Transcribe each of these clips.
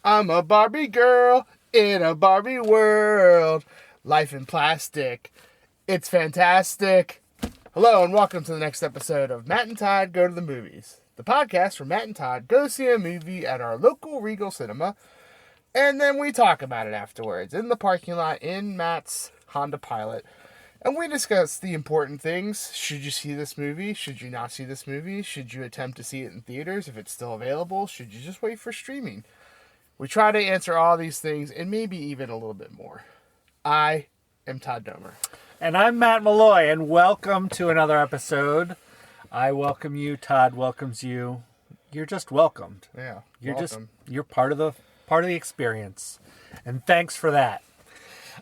I'm a Barbie girl in a Barbie world. Life in plastic. It's fantastic. Hello and welcome to the next episode of Matt and Todd Go to the Movies. The podcast where Matt and Todd go see a movie at our local Regal cinema. And then we talk about it afterwards in the parking lot in Matt's Honda Pilot. And we discuss the important things. Should you see this movie? Should you not see this movie? Should you attempt to see it in theaters if it's still available? Should you just wait for streaming? We try to answer all these things and maybe even a little bit more. I am Todd Domer. And I'm Matt Malloy, and welcome to another episode. I welcome you, Todd welcomes you. You're just welcomed. Yeah, you're part of the experience. And thanks for that.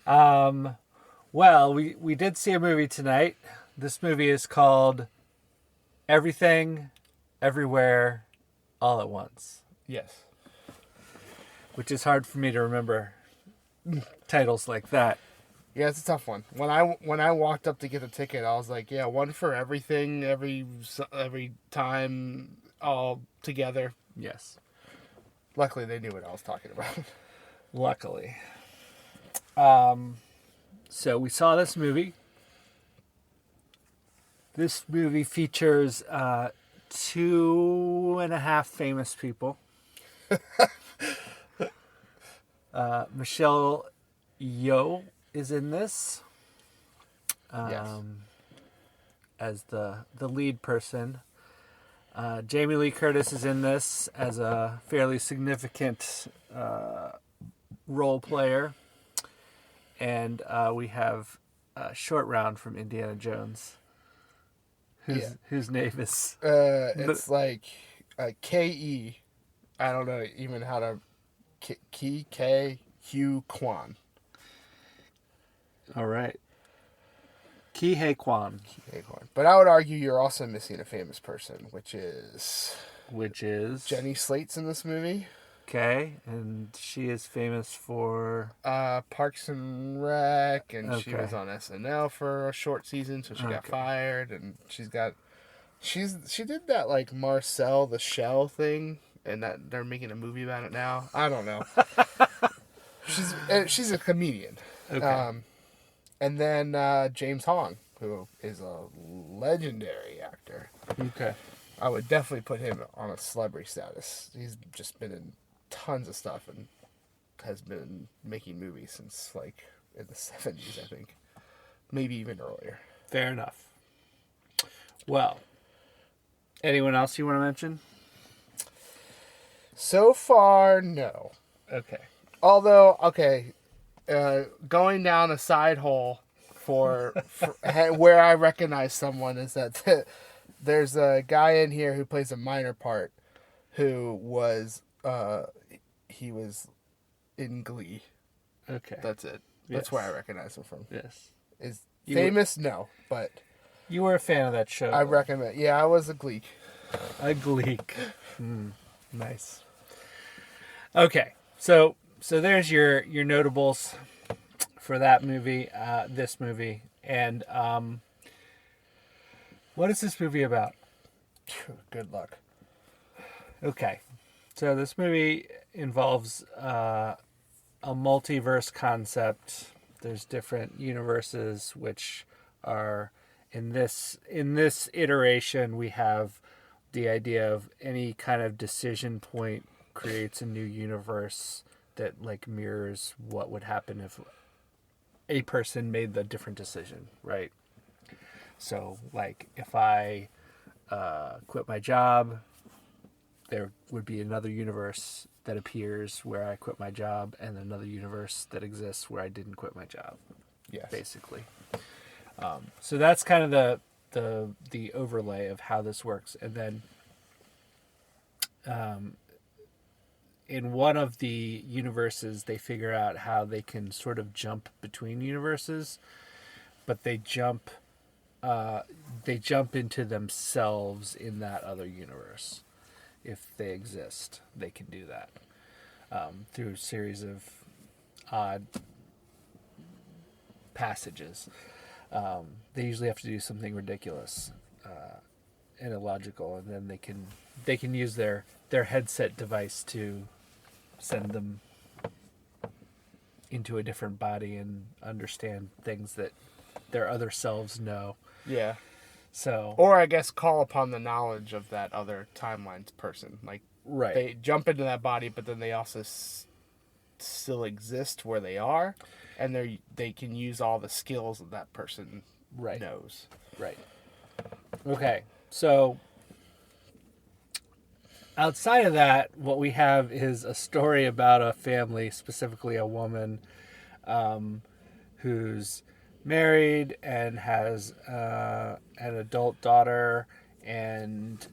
Well, we did see a movie tonight. This movie is called Everything, Everywhere, All at Once. Yes. Which is hard for me to remember titles like that. Yeah, it's a tough one. When I walked up to get the ticket, I was like, yeah, one for everything, every time, all together. Yes. Luckily, they knew what I was talking about. Luckily. So we saw this movie. This movie features 2.5 famous people. Michelle Yeoh is in this Yes. as the lead person. Jamie Lee Curtis is in this as a fairly significant role player. And we have Short Round from Indiana Jones, whose name is... it's like Ke. I don't know even how to... Ke Huy Quan. All right. Ke Huy Quan. But I would argue you're also missing a famous person, which is... Jenny Slate's in this movie. Okay, and she is famous for... Parks and Rec, and she Okay. was on SNL for a short season, so she got fired, and she did that, like, Marcel the Shell thing, and that they're making a movie about it now. I don't know. She's a comedian. Okay. And then James Hong, who is a legendary actor. Okay. I would definitely put him on a celebrity status. He's just been in tons of stuff and has been making movies since, like, in the 70s, I think. Maybe even earlier. Fair enough. Well, anyone else you want to mention? So far, no. Okay. Although, going down a side hole for where I recognize someone is that there's a guy in here who plays a minor part who was he was in Glee. Okay. That's it. Yes. That's where I recognize him from. Yes. Is famous? No, but You were a fan of that show. I recommend. Yeah, I was a Gleek. A Gleek. Nice. Okay. So there's your notables for that movie, this movie. And what is this movie about? Good luck. Okay. So this movie involves a multiverse concept. There's different universes which are in this iteration we have the idea of any kind of decision point creates a new universe that, like, mirrors what would happen if a person made the different decision, right? So, like, if I quit my job, there would be another universe that appears where I quit my job and another universe that exists where I didn't quit my job. Yes. Basically. So that's kind of the overlay of how this works. And then in one of the universes, they figure out how they can sort of jump between universes, but they jump into themselves in that other universe. If they exist, they can do that through a series of odd passages. They usually have to do something ridiculous and illogical, and then they can use their headset device to send them into a different body and understand things that their other selves know. Yeah. So, Or I guess call upon the knowledge of that other timeline's person. Like, right. they jump into that body, but then they also still exist where they are, and they can use all the skills that that person Right. knows. Right. Okay. So, outside of that, what we have is a story about a family, specifically a woman who's married and has an adult daughter and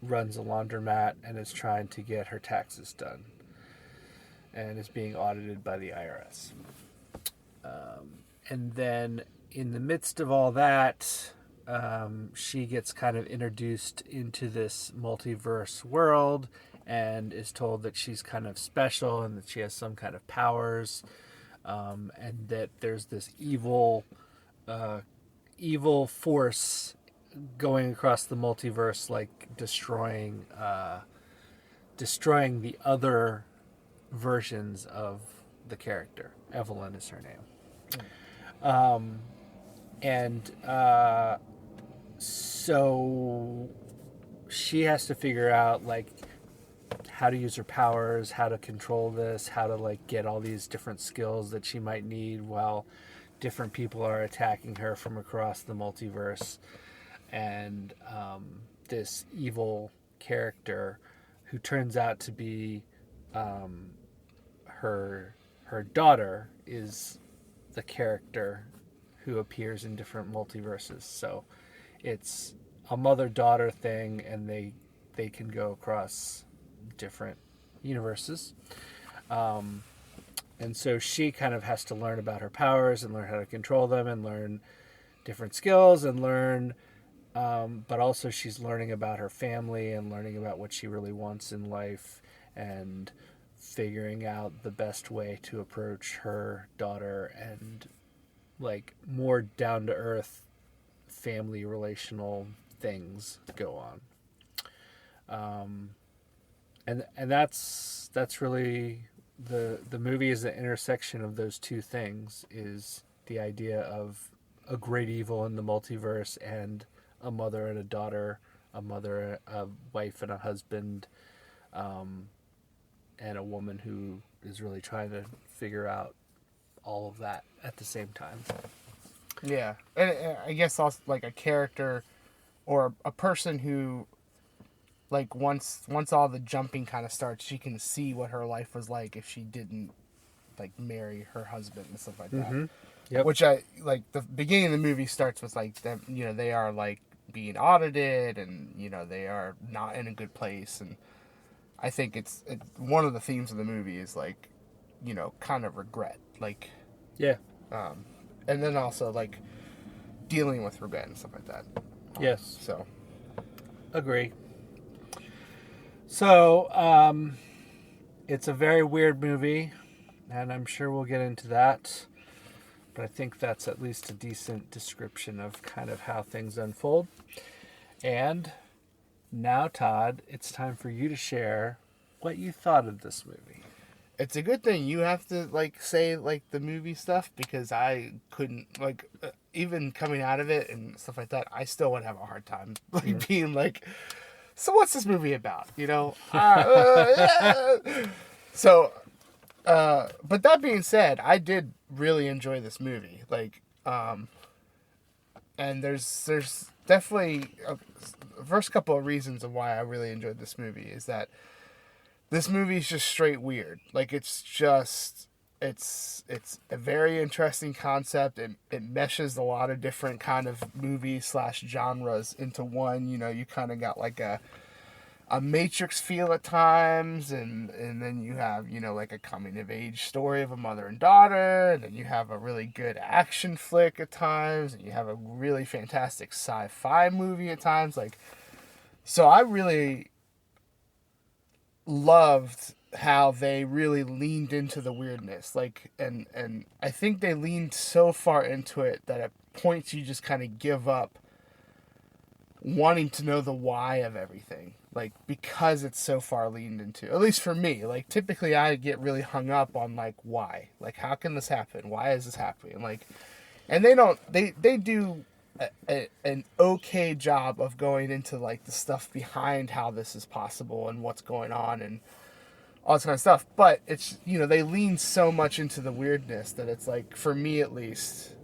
runs a laundromat and is trying to get her taxes done and is being audited by the IRS. And then in the midst of all that, she gets kind of introduced into this multiverse world and is told that she's kind of special and that she has some kind of powers, and that there's this evil force going across the multiverse, like destroying the other versions of the character. Evelyn is her name. So she has to figure out like how to use her powers, how to control this, how to like get all these different skills that she might need while different people are attacking her from across the multiverse. And this evil character who turns out to be her daughter is the character who appears in different multiverses. So it's a mother-daughter thing, and they can go across different universes. And so she kind of has to learn about her powers and learn how to control them and learn different skills and learn, but also she's learning about her family and learning about what she really wants in life and figuring out the best way to approach her daughter and like more down-to-earth family relational things go on. And that's really the movie is the intersection of those two things, is the idea of a great evil in the multiverse and a mother and a daughter, a wife and a husband, and a woman who is really trying to figure out all of that at the same time. Yeah, and I guess also like a character or a person who, like, once all the jumping kind of starts, she can see what her life was like if she didn't like marry her husband and stuff like that. Mm-hmm. Yep. Which I like. The beginning of the movie starts with like them, they are like being audited, and they are not in a good place, and I think it's one of the themes of the movie is like, kind of regret, like, yeah, and then also like dealing with regret and stuff like that. Yes. So, agree. So, it's a very weird movie, and I'm sure we'll get into that. But I think that's at least a decent description of kind of how things unfold. And now, Todd, it's time for you to share what you thought of this movie. It's a good thing you have to like say like the movie stuff, because I couldn't like even coming out of it and stuff like that. I still would have a hard time like being like, so what's this movie about? So, but that being said, I did really enjoy this movie. Like, and there's definitely the first couple of reasons of why I really enjoyed this movie is that this movie is just straight weird. Like, it's a very interesting concept. It meshes a lot of different kind of movies / genres into one. You kind of got like a Matrix feel at times, and then you have, like a coming of age story of a mother and daughter, and then you have a really good action flick at times, and you have a really fantastic sci-fi movie at times. Like, so I really loved how they really leaned into the weirdness, like, and I think they leaned so far into it that at points you just kind of give up wanting to know the why of everything, like, because it's so far leaned into, at least for me. Like, typically I get really hung up on, like, why, like, how can this happen, why is this happening, like, and they do an okay job of going into, like, the stuff behind how this is possible and what's going on and all this kind of stuff. But it's, they lean so much into the weirdness that it's like, for me at least,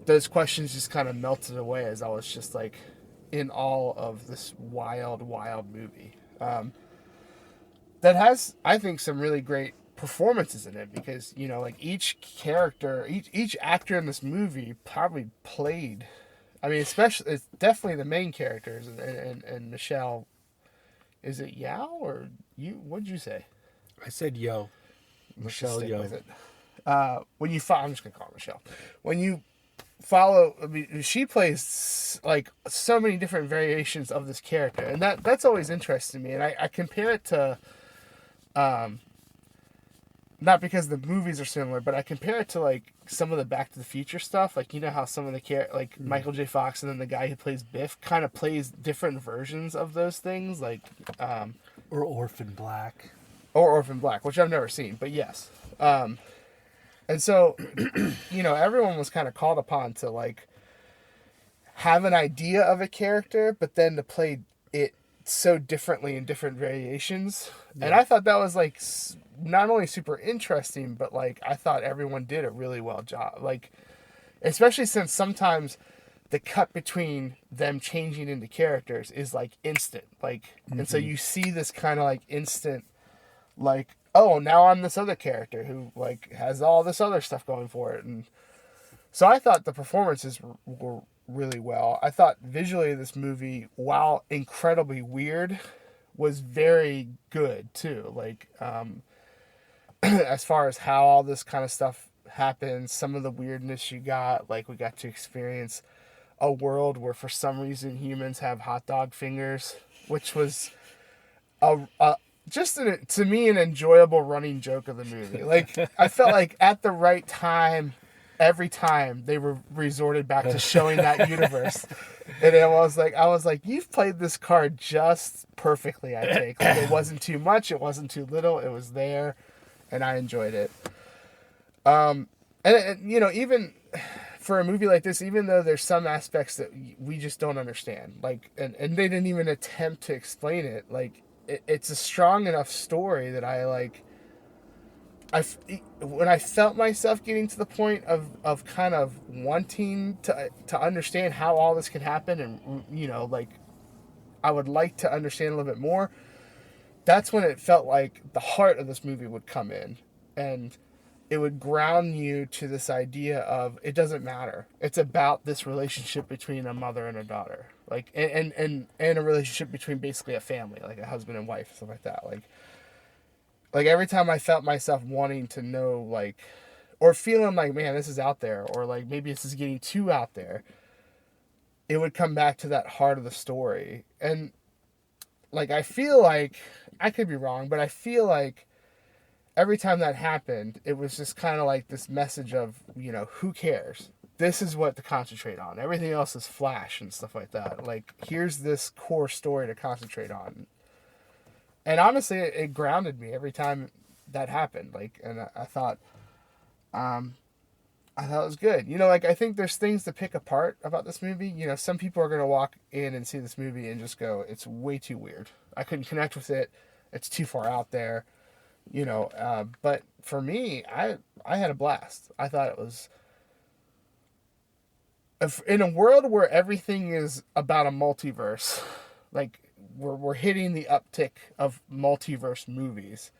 those questions just kind of melted away as I was just like in awe of this wild, wild movie. That has, I think, some really great performances in it, because, like, each character, each actor in this movie probably played. I mean, especially, it's definitely the main characters, and Michelle. Is it Yao or you? What'd you say? I said Yeoh. Michelle Yeoh. When you follow, I'm just gonna call her Michelle. When you follow, I mean, she plays like so many different variations of this character, and that's always interesting to me. And I compare it to, not because the movies are similar, but I compare it to, like, some of the Back to the Future stuff. Like, how some of the like Michael J. Fox and then the guy who plays Biff kind of plays different versions of those things, like Or Orphan Black. Or Orphan Black, which I've never seen, but yes. And so, everyone was kind of called upon to, like, have an idea of a character, but then to play it so differently in different variations. Yeah. And I thought that was, like, not only super interesting, but, like, I thought everyone did a really well job. Like, especially since sometimes the cut between them changing into characters is, like, instant. Like, and so you see this kind of, like, instant, like, oh, now I'm this other character who, like, has all this other stuff going for it. And so I thought the performances were really well. I thought visually this movie, while incredibly weird, was very good too. Like, as far as how all this kind of stuff happens, some of the weirdness you got, like, we got to experience a world where for some reason humans have hot dog fingers, which was just to me an enjoyable running joke of the movie. Like, I felt like at the right time, every time they were resorted back to showing that universe, and I was like, you've played this card just perfectly. I think, like, it wasn't too much, it wasn't too little, it was there, and I enjoyed it. And even for a movie like this, even though there's some aspects that we just don't understand, like, and they didn't even attempt to explain it, like, it's a strong enough story that when I felt myself getting to the point of kind of wanting to understand how all this can happen, and, like, I would like to understand a little bit more, that's when it felt like the heart of this movie would come in, and it would ground you to this idea of, it doesn't matter. It's about this relationship between a mother and a daughter. Like, and a relationship between basically a family, like a husband and wife, stuff like that. Like every time I felt myself wanting to know, like, or feeling like, man, this is out there, or like maybe this is getting too out there, it would come back to that heart of the story. And, like, I feel like, I could be wrong, but I feel like every time that happened, it was just kind of like this message of, who cares? This is what to concentrate on. Everything else is flash and stuff like that. Like, here's this core story to concentrate on. And honestly, it grounded me every time that happened. Like, and I thought it was good. Like, I think there's things to pick apart about this movie. Some people are going to walk in and see this movie and just go, it's way too weird. I couldn't connect with it. It's too far out there. But for me, I had a blast. I thought it was, in a world where everything is about a multiverse, like, we're hitting the uptick of multiverse movies.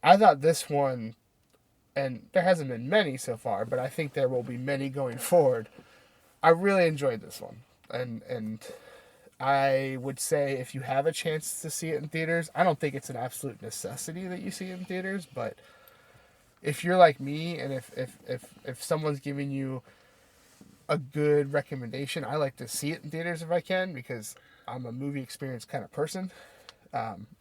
I thought this one, and there hasn't been many so far, but I think there will be many going forward. I really enjoyed this one, and I would say, if you have a chance to see it in theaters, I don't think it's an absolute necessity that you see it in theaters, but if you're like me, and if someone's giving you a good recommendation, I like to see it in theaters if I can, because I'm a movie experience kind of person.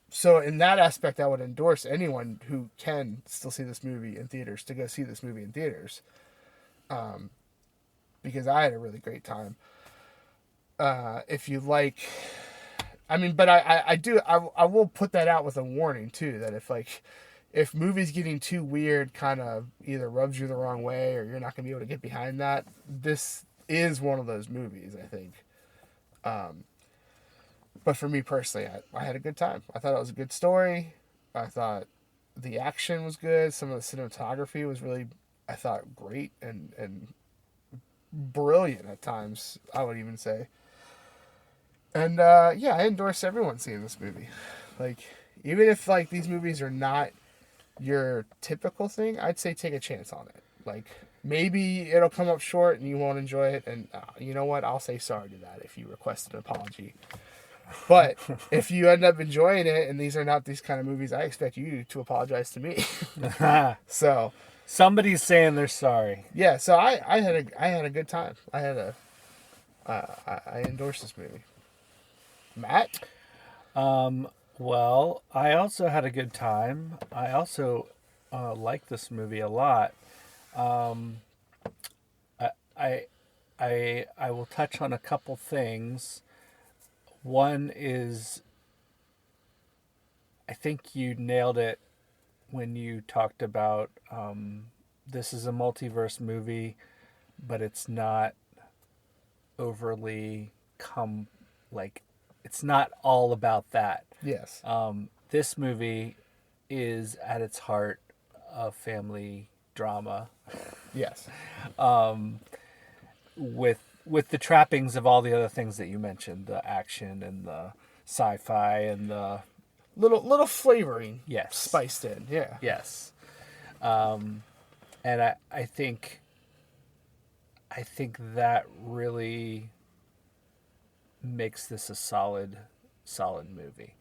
So in that aspect, I would endorse anyone who can still see this movie in theaters to go see this movie in theaters, because I had a really great time. if you like, I mean, but I will put that out with a warning too, that if movies getting too weird kind of either rubs you the wrong way or you're not gonna be able to get behind that, this is one of those movies, I think. But for me personally, I had a good time. I thought it was a good story. I thought the action was good. Some of the cinematography was really, I thought, great and brilliant at times, I would even say. And yeah, I endorse everyone seeing this movie. Like, even if like these movies are not your typical thing, I'd say take a chance on it. Like, maybe it'll come up short and you won't enjoy it, and you know what? I'll say sorry to that if you request an apology. But if you end up enjoying it, and these are not these kind of movies, I expect you to apologize to me. So somebody's saying they're sorry. yeah, so I had a good time. I endorsed this movie. Matt? Well, I also had a good time. I also like this movie a lot. I, I will touch on a couple things. One is, I think you nailed it when you talked about this is a multiverse movie, but it's not overly it's not all about that. Yes. This movie is at its heart a family drama. Yes. With the trappings of all the other things that you mentioned, the action and the sci-fi and the Little flavoring. Yes. Spiced in. Yeah. Yes. And I think that really makes this a solid movie.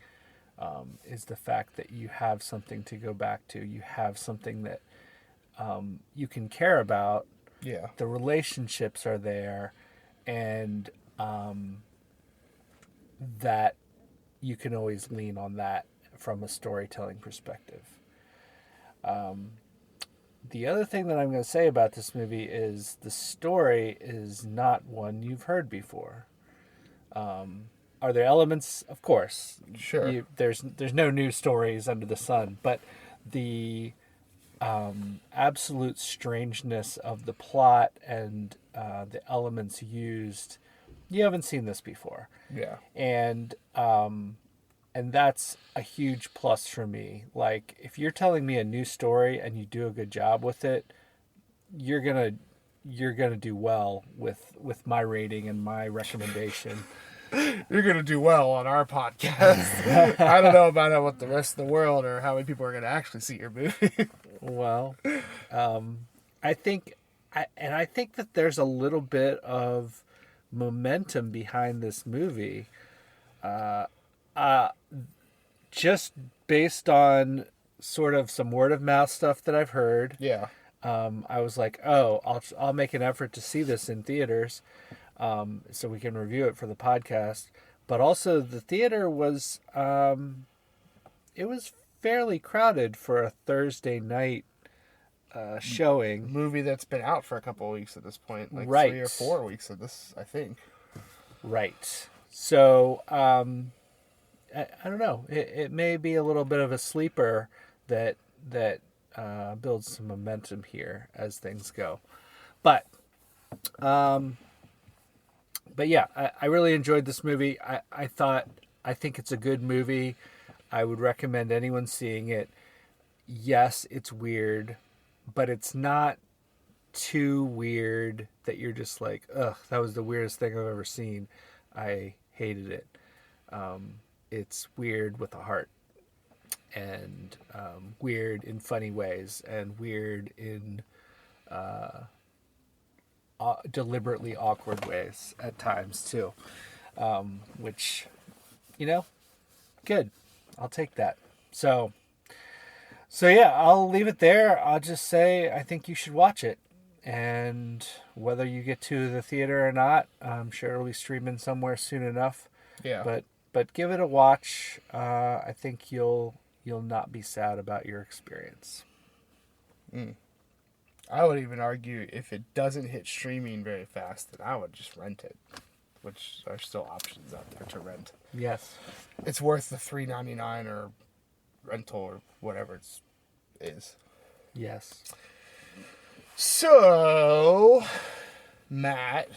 Is the fact that you have something to go back to, you have something that you can care about. Yeah. The relationships are there, and that you can always lean on that from a storytelling perspective. The other thing that I'm going to say about this movie is the story is not one you've heard before. Are there elements? Of course. Sure. There's no new stories under the sun, but the absolute strangeness of the plot and the elements used, you haven't seen this before. Yeah. And that's a huge plus for me. Like, if you're telling me a new story and you do a good job with it, you're gonna do well with my rating and my recommendation. You're going to do well on our podcast. I don't know about what the rest of the world or how many people are going to actually see your movie. Well, I think that there's a little bit of momentum behind this movie. Just based on sort of some word of mouth stuff that I've heard. Yeah. I was like, oh, I'll make an effort to see this in theaters, so we can review it for the podcast. But also, the theater was it was fairly crowded for a Thursday night showing. Movie that's been out for a couple of weeks at this point, like Right. 3 or 4 weeks of this, I think. Right. So I don't know. It may be a little bit of a sleeper that builds some momentum here as things go. But yeah, I really enjoyed this movie. I think it's a good movie. I would recommend anyone seeing it. Yes, it's weird, but it's not too weird that you're just like, ugh, that was the weirdest thing I've ever seen. I hated it. It's weird with a heart, and weird in funny ways, and weird in deliberately awkward ways at times too, which, good. I'll take that. So yeah, I'll leave it there. I'll just say I think you should watch it, and whether you get to the theater or not, I'm sure it'll be streaming somewhere soon enough. Yeah. But give it a watch. I think you'll not be sad about your experience. I would even argue if it doesn't hit streaming very fast, then I would just rent it. which are still options out there to rent. Yes. It's worth the $3.99 or rental or whatever it is. Yes. So, Matt,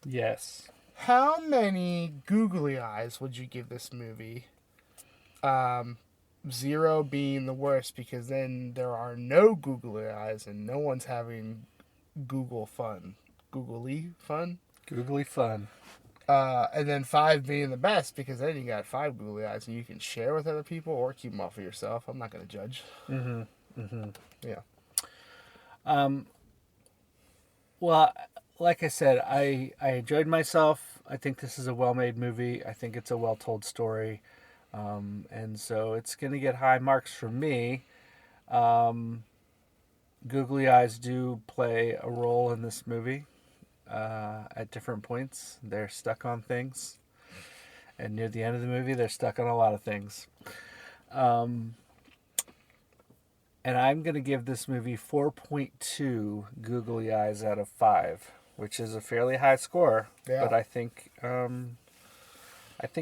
Yes. how many googly eyes would you give this movie? 0 being the worst, because then there are no googly eyes and no one's having Google fun. Googly fun? Googly fun. And then 5 being the best, because then you got 5 googly eyes and you can share with other people or keep them all for yourself. I'm not going to judge. Yeah. Well, like I said, I enjoyed myself. I think this is a well-made movie. I think it's a well-told story. And so it's going to get high marks from me. Googly eyes do play a role in this movie at different points. They're stuck on things. And near the end of the movie, they're stuck on a lot of things. And I'm going to give this movie 4.2 googly eyes out of 5, which is a fairly high score. Yeah. But I think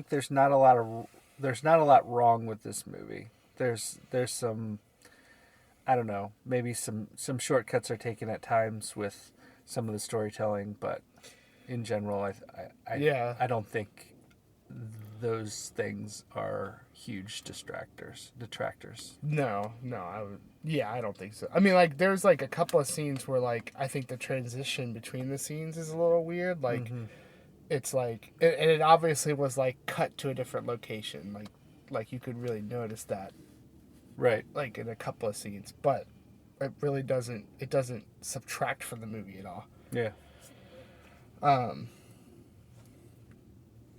there's not a lot wrong with this movie. There's some, I don't know, maybe some shortcuts are taken at times with some of the storytelling, but in general, I don't think those things are huge detractors. No, I don't think so. I mean, like, there's like a couple of scenes where, like, I think the transition between the scenes is a little weird. Like, it's like, and it obviously was like cut to a different location. Like you could really notice that, Right. like, in a couple of scenes. But it really doesn't. It doesn't subtract from the movie at all. Yeah.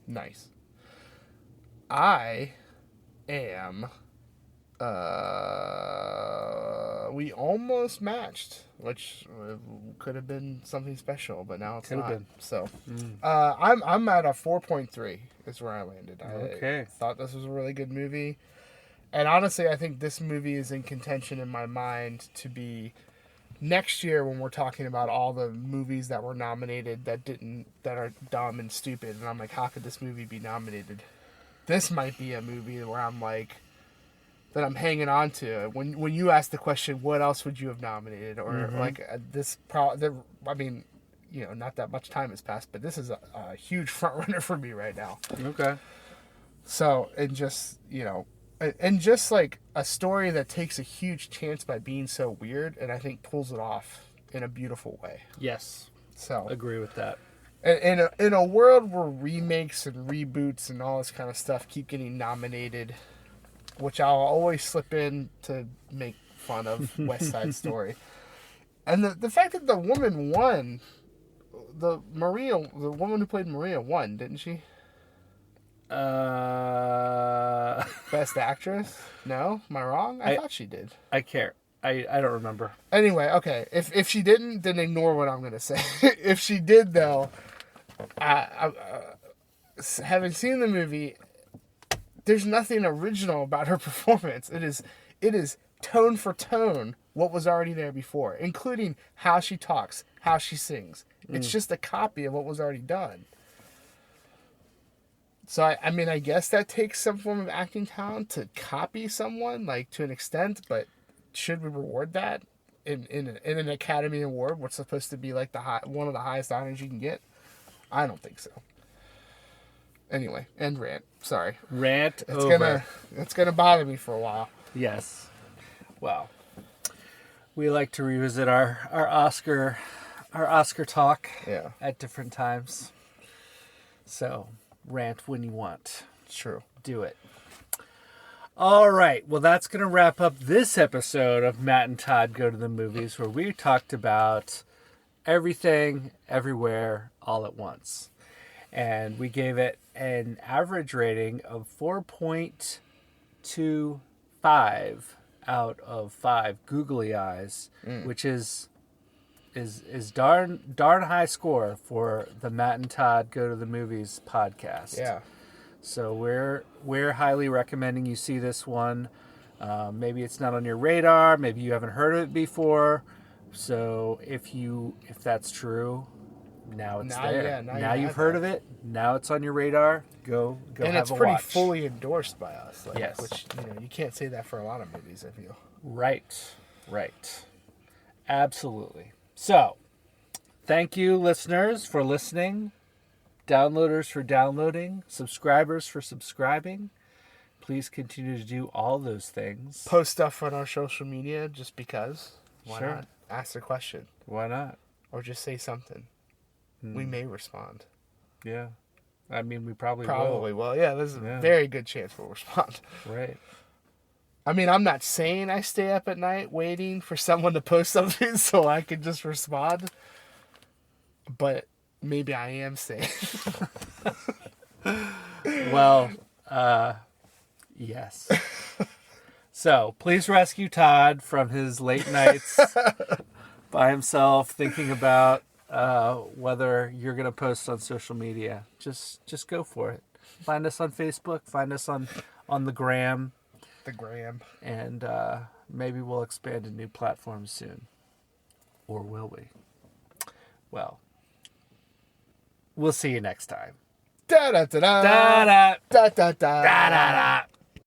Nice. I am. We almost matched, which could have been something special, but now it's Could have not. been. So, I'm at a 4.3 is where I landed. Okay. I thought this was a really good movie, and honestly, I think this movie is in contention in my mind to be next year when we're talking about all the movies that were nominated that are dumb and stupid, and I'm like, how could this movie be nominated? This might be a movie where I'm like, that I'm hanging on to. When you ask the question, what else would you have nominated? Or I mean, you know, not that much time has passed, but this is a huge front runner for me right now. Okay. So, and just, you know, and just like a story that takes a huge chance by being so weird, and I think pulls it off in a beautiful way. Yes. So, Agree with that. in a world where remakes and reboots and all this kind of stuff keep getting nominated, which I'll always slip in to make fun of West Side Story. And the fact that the woman won, the woman who played Maria won, didn't she? Best actress? No? Am I wrong? I thought she did. I care. I don't remember. Anyway, okay. If she didn't, then ignore what I'm going to say. If she did, though, having seen the movie, there's nothing original about her performance. It is tone for tone what was already there before, including how she talks, how she sings. It's just a copy of what was already done. So, I mean, I guess that takes some form of acting talent to copy someone, like, to an extent, but should we reward that in an Academy Award, what's supposed to be, like, one of the highest honors you can get? I don't think so. Anyway, end rant. Sorry. Rant over. It's gonna bother me for a while. Yes. Well, we like to revisit our Oscar talk at different times. So, rant when you want. True. Do it. All right. Well, that's going to wrap up this episode of Matt and Todd Go to the Movies, where we talked about everything, everywhere, all at once. And we gave it an average rating of 4.25 out of 5 googly eyes, which is darn high score for the Matt and Todd Go to the Movies podcast. Yeah. So we're highly recommending you see this one. Maybe it's not on your radar. Maybe you haven't heard of it before. So if that's true, now it's Now, there. yeah, now now you you've have heard that. of it. Now it's on your radar. Go And have it's a pretty watch. fully endorsed by us. Like, Yes. Which, you can't say that for a lot of movies, I feel. Right. Absolutely. So, thank you, listeners, for listening. Downloaders for downloading. Subscribers for subscribing. Please continue to do all those things. Post stuff on our social media just because. Why Sure. not? Ask a question. Why not? Or just say something. We may respond. Yeah. I mean, we probably Probably will. Yeah, there's a Yeah. very good chance we'll respond. Right. I mean, I'm not saying I stay up at night waiting for someone to post something so I can just respond. But maybe I am saying. Well, yes. So, please rescue Todd from his late nights by himself thinking about whether you're going to post on social media. Just go for it. Find us on Facebook, find us on the gram, The gram. and maybe we'll expand to new platforms soon. Or will we? Well, we'll see you next time. Da da da da Da-da. da da da Da-da-da.